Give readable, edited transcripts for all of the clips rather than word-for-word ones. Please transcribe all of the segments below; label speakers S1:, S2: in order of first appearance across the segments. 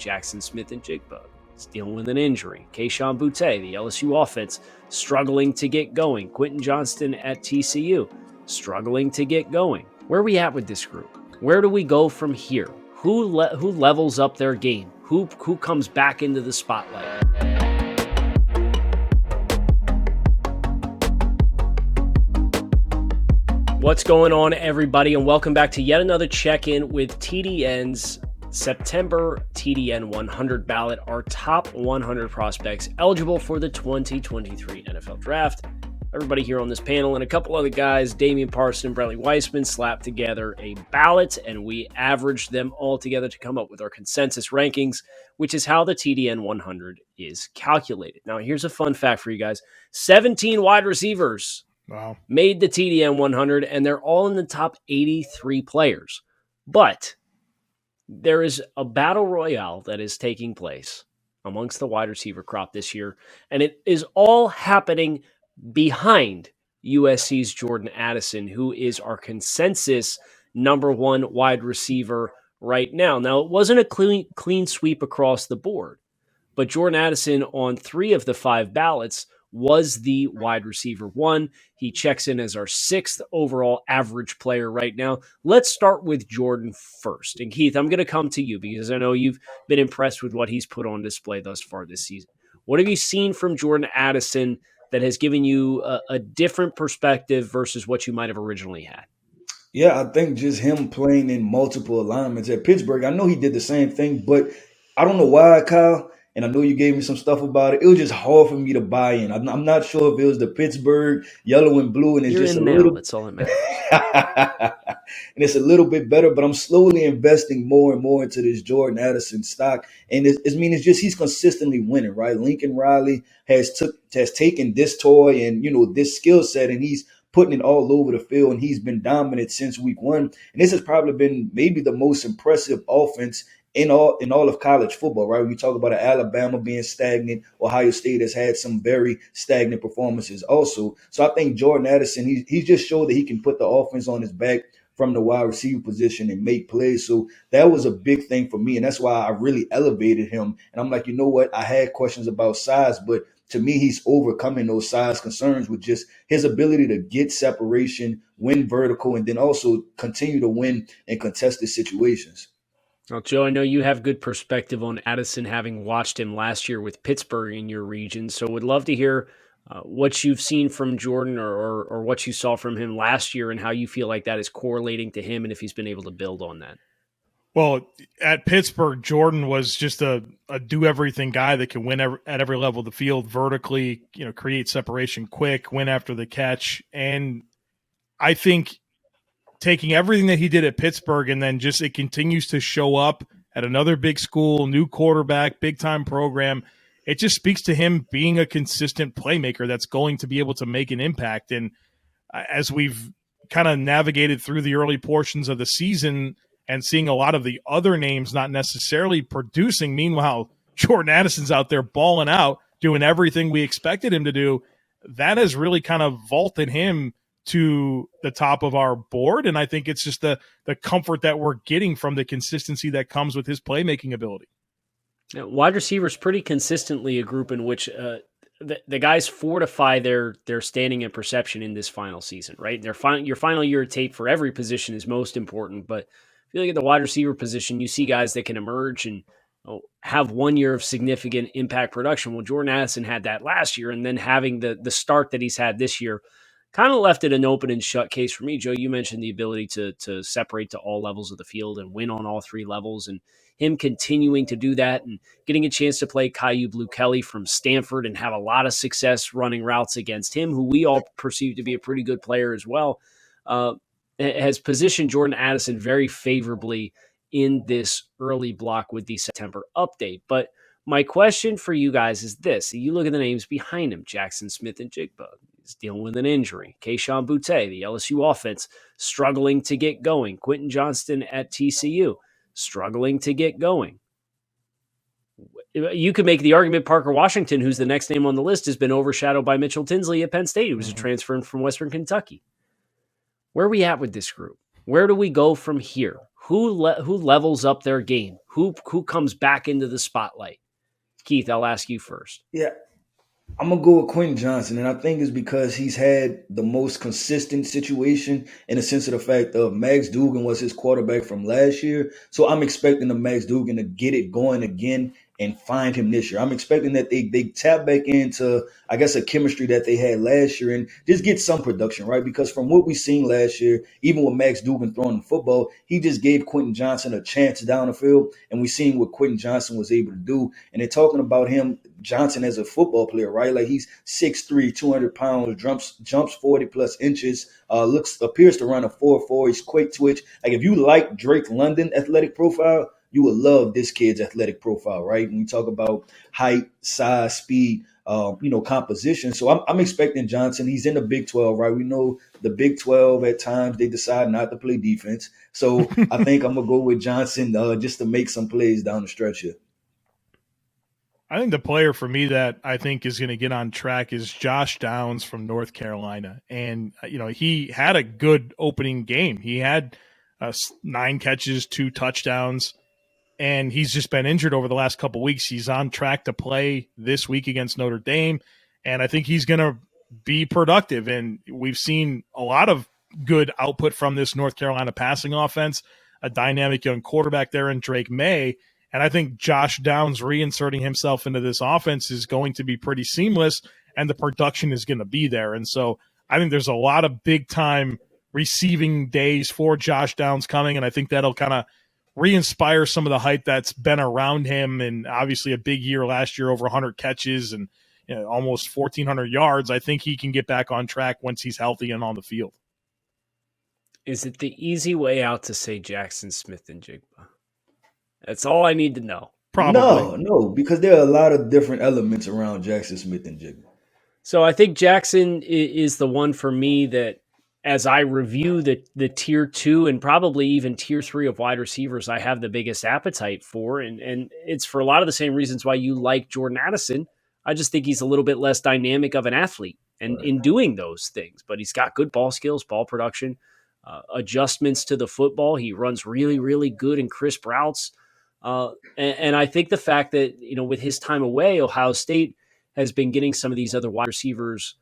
S1: Jaxon, Smith-Njigba is dealing with an injury. Kayshon Boutte, the LSU offense, struggling to get going. Quinton Johnson at TCU, struggling to get going. Where are we at with this group? Where do we go from here? Who levels up their game? Who comes back into the spotlight? What's going on, everybody, and welcome back to yet another check-in with TDN's September TDN 100 ballot, our top 100 prospects eligible for the 2023 NFL Draft. Everybody here on this panel and a couple other guys, Damian Parson and Bradley Weissman, slapped together a ballot, and we averaged them all together to come up with our consensus rankings, which is how the TDN 100 is calculated. Now, here's a fun fact for you guys. 17 wide receivers made the TDN 100, and they're all in the top 83 players. But there is a battle royale that is taking place amongst the wide receiver crop this year, and it is all happening behind USC's Jordan Addison, who is our consensus number one wide receiver right now. Now, it wasn't a clean sweep across the board, but Jordan Addison on 3 of the 5 ballots was the wide receiver one. He checks in as our 6th overall average player right now. Let's start with Jordan first. And Keith, I'm going to come to you because I know you've been impressed with what he's put on display thus far this season. What have you seen from Jordan Addison that has given you a different perspective versus what you might have originally had?
S2: Yeah, I think just him playing in multiple alignments at Pittsburgh. I know he did the same thing, but I don't know why, Kyle. And I know you gave me some stuff about it. It was just hard for me to buy in. I'm not sure if it was the Pittsburgh yellow and blue, and it's just a little.
S1: That's all that matters.
S2: And it's a little bit better, but I'm slowly investing more and more into this Jordan Addison stock. And it's just he's consistently winning, right? Lincoln Riley has taken this toy and this skill set, and he's putting it all over the field, and he's been dominant since week 1. And this has probably been maybe the most impressive offense in all of college football, right? We talk about Alabama being stagnant. Ohio State has had some very stagnant performances also. So I think Jordan Addison, he just showed that he can put the offense on his back from the wide receiver position and make plays. So that was a big thing for me, and that's why I really elevated him. And I'm like, you know what? I had questions about size, but to me, he's overcoming those size concerns with just his ability to get separation, win vertical, and then also continue to win in contested situations.
S1: Well, Joe, I know you have good perspective on Addison, having watched him last year with Pittsburgh in your region. So would love to hear what you've seen from Jordan or what you saw from him last year and how you feel like that is correlating to him and if he's been able to build on that.
S3: Well, at Pittsburgh, Jordan was just a do-everything guy that can win at every level of the field, vertically, create separation quick, win after the catch. And I think taking everything that he did at Pittsburgh and then just it continues to show up at another big school, new quarterback, big-time program. It just speaks to him being a consistent playmaker that's going to be able to make an impact. And as we've kind of navigated through the early portions of the season and seeing a lot of the other names not necessarily producing, meanwhile, Jordan Addison's out there balling out, doing everything we expected him to do, that has really kind of vaulted him to the top of our board. And I think it's just the comfort that we're getting from the consistency that comes with his playmaking ability.
S1: Now, wide receivers pretty consistently a group in which the guys fortify their standing and perception in this final season, right? Your final year of tape for every position is most important, but if you look at the wide receiver position, you see guys that can emerge and have 1 year of significant impact production. Well, Jordan Addison had that last year, and then having the start that he's had this year kind of left it an open and shut case for me. Joe, you mentioned the ability to separate to all levels of the field and win on all 3 levels, and him continuing to do that and getting a chance to play Caillou Blue Kelly from Stanford and have a lot of success running routes against him, who we all perceive to be a pretty good player as well, has positioned Jordan Addison very favorably in this early block with the September update. But my question for you guys is this. You look at the names behind him, Jaxon, Smith-Njigba is dealing with an injury. Kayshon Boutte, the LSU offense, struggling to get going. Quinton Johnson at TCU, struggling to get going. You could make the argument Parker Washington, who's the next name on the list, has been overshadowed by Mitchell Tinsley at Penn State, who was a transfer from Western Kentucky. Where are we at with this group? Where do we go from here? who levels up their game? Who comes back into the spotlight? Keith, I'll ask you first.
S2: Yeah, I'm gonna go with Quinton Johnson, and I think it's because he's had the most consistent situation in the sense of the fact of Max Duggan was his quarterback from last year. So I'm expecting the Max Duggan to get it going again and find him this year. I'm expecting that they tap back into, I guess, a chemistry that they had last year and just get some production, right? Because from what we seen last year, even with Max Duggan throwing the football, he just gave Quinton Johnson a chance down the field, and we seen what Quinton Johnson was able to do. And they're talking about him, Johnson, as a football player, right? Like he's 6'3", 200 pounds, jumps 40 plus inches, appears to run a 4.4. He's quick twitch. Like if you like Drake London athletic profile, you will love this kid's athletic profile, right? When you talk about height, size, speed, composition. So I'm expecting Johnson. He's in the Big 12, right? We know the Big 12 at times they decide not to play defense. So I think I'm gonna go with Johnson just to make some plays down the stretch here.
S3: I think the player for me that I think is going to get on track is Josh Downs from North Carolina. And, he had a good opening game. He had 9 catches, 2 touchdowns, and he's just been injured over the last couple of weeks. He's on track to play this week against Notre Dame, and I think he's going to be productive. And we've seen a lot of good output from this North Carolina passing offense, a dynamic young quarterback there in Drake May. And I think Josh Downs reinserting himself into this offense is going to be pretty seamless, and the production is going to be there. And so I think there's a lot of big-time receiving days for Josh Downs coming, and I think that'll kind of re-inspire some of the hype that's been around him. And obviously a big year last year, over 100 catches and almost 1,400 yards. I think he can get back on track once he's healthy and on the field.
S1: Is it the easy way out to say Jaxon Smith-Njigba? That's all I need to know.
S3: Probably.
S2: No, because there are a lot of different elements around Jaxon Smith-Njigba.
S1: So I think Jaxon is the one for me that, as I review the tier 2 and probably even tier 3 of wide receivers, I have the biggest appetite for. And it's for a lot of the same reasons why you like Jordan Addison. I just think he's a little bit less dynamic of an athlete and in doing those things. But he's got good ball skills, ball production, adjustments to the football. He runs really, really good and crisp routes. And I think the fact that, with his time away, Ohio State has been getting some of these other wide receivers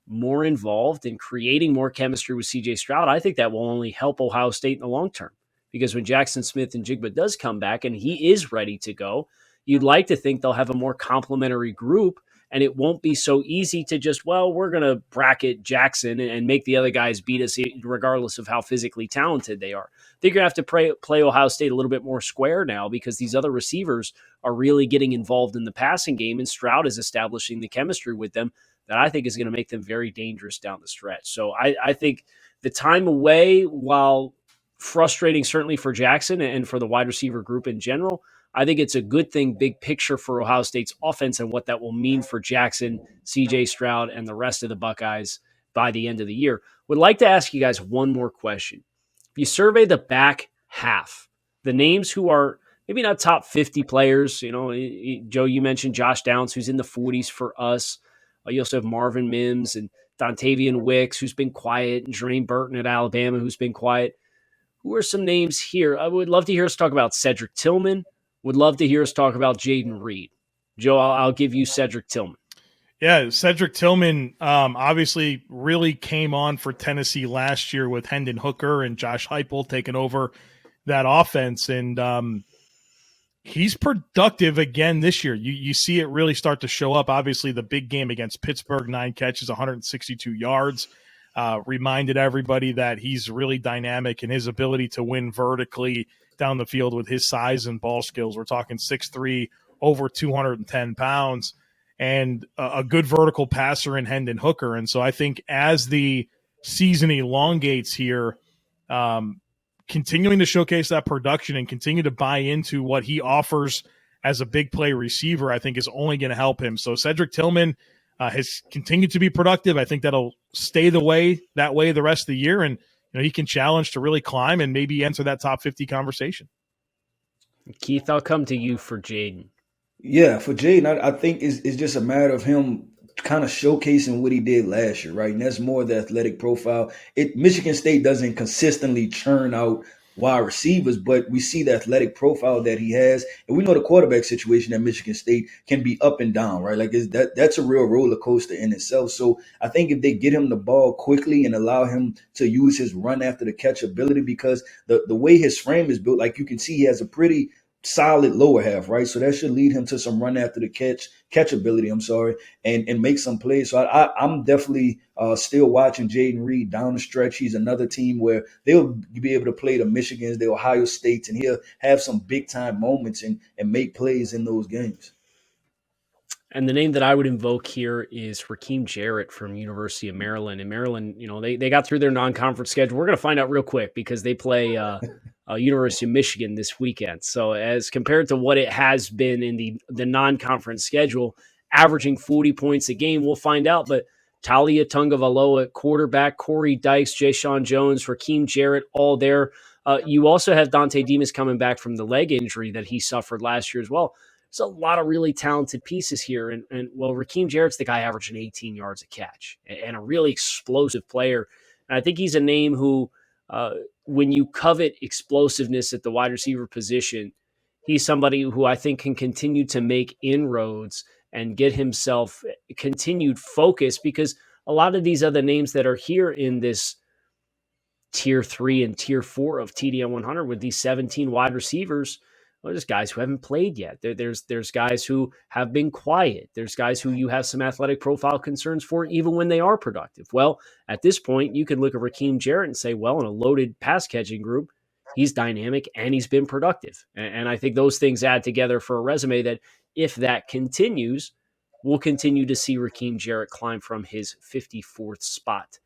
S1: more involved in creating more chemistry with CJ Stroud. I think that will only help Ohio State in the long term, because when Jaxon Smith-Njigba does come back and he is ready to go, you'd like to think they'll have a more complementary group, and it won't be so easy to just, we're going to bracket Jaxon and make the other guys beat us regardless of how physically talented they are. They're going to have to play Ohio State a little bit more square now, because these other receivers are really getting involved in the passing game, and Stroud is establishing the chemistry with them that I think is going to make them very dangerous down the stretch. So I think the time away, while frustrating certainly for Jaxon and for the wide receiver group in general, I think it's a good thing, big picture, for Ohio State's offense and what that will mean for Jaxon, CJ Stroud, and the rest of the Buckeyes by the end of the year. Would like to ask you guys one more question. If you survey the back half, the names who are maybe not top 50 players, Joe, you mentioned Josh Downs, who's in the 40s for us. You also have Marvin Mims and Dontavian Wicks, who's been quiet, and Jermaine Burton at Alabama, who's been quiet. Who are some names here? I would love to hear us talk about Cedric Tillman. Would love to hear us talk about Jaden Reed. Joe, I'll give you Cedric Tillman.
S3: Yeah, Cedric Tillman obviously really came on for Tennessee last year with Hendon Hooker and Josh Heupel taking over that offense, and he's productive again this year. You see it really start to show up. Obviously, the big game against Pittsburgh, 9 catches, 162 yards, reminded everybody that he's really dynamic in his ability to win vertically down the field with his size and ball skills. We're talking 6'3", over 210 pounds, and a good vertical passer in Hendon Hooker. And so I think as the season elongates here, continuing to showcase that production and continue to buy into what he offers as a big play receiver, I think is only going to help him. So Cedric Tillman has continued to be productive. I think that'll stay that way the rest of the year. And he can challenge to really climb and maybe enter that top 50 conversation.
S1: Keith, I'll come to you for Jaden.
S2: Yeah, for Jaden, I think it's just a matter of him kind of showcasing what he did last year, right? And that's more the athletic profile. Michigan State doesn't consistently churn out wide receivers, but we see the athletic profile that he has, and we know the quarterback situation at Michigan State can be up and down, right? Like that's a real roller coaster in itself. So I think if they get him the ball quickly and allow him to use his run after the catch ability, because the way his frame is built, like you can see, he has a pretty solid lower half, right? So that should lead him to some run after the catchability. And make some plays. So I'm definitely still watching Jaden Reed down the stretch. He's another team where they'll be able to play the Michigans, the Ohio States, and he'll have some big time moments and make plays in those games.
S1: And the name that I would invoke here is Rakim Jarrett from University of Maryland. And Maryland, they got through their non-conference schedule. We're going to find out real quick because they play University of Michigan this weekend. So as compared to what it has been in the non-conference schedule, averaging 40 points a game, we'll find out. But Talia Tungavaloa at quarterback, Corey Dykes, Jaxon Jones, Rakim Jarrett, all there. You also have Dante Demas coming back from the leg injury that he suffered last year as well. There's a lot of really talented pieces here. And Rakim Jarrett's the guy averaging 18 yards a catch and a really explosive player. And I think he's a name who, when you covet explosiveness at the wide receiver position, he's somebody who I think can continue to make inroads and get himself continued focus, because a lot of these other names that are here in this tier 3 and tier 4 of TDN 100 with these 17 wide receivers, well, there's guys who haven't played yet. There's guys who have been quiet. There's guys who you have some athletic profile concerns for even when they are productive. Well, at this point, you can look at Rakim Jarrett and say, well, in a loaded pass catching group, he's dynamic and he's been productive. And I think those things add together for a resume that, if that continues, we'll continue to see Rakim Jarrett climb from his 54th spot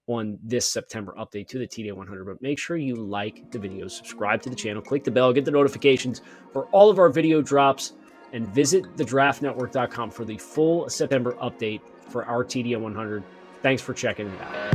S1: on this September update to the TDN 100. But make sure you like the video, subscribe to the channel, click the bell, get the notifications for all of our video drops, and visit thedraftnetwork.com for the full September update for our TDN 100. Thanks for checking it out.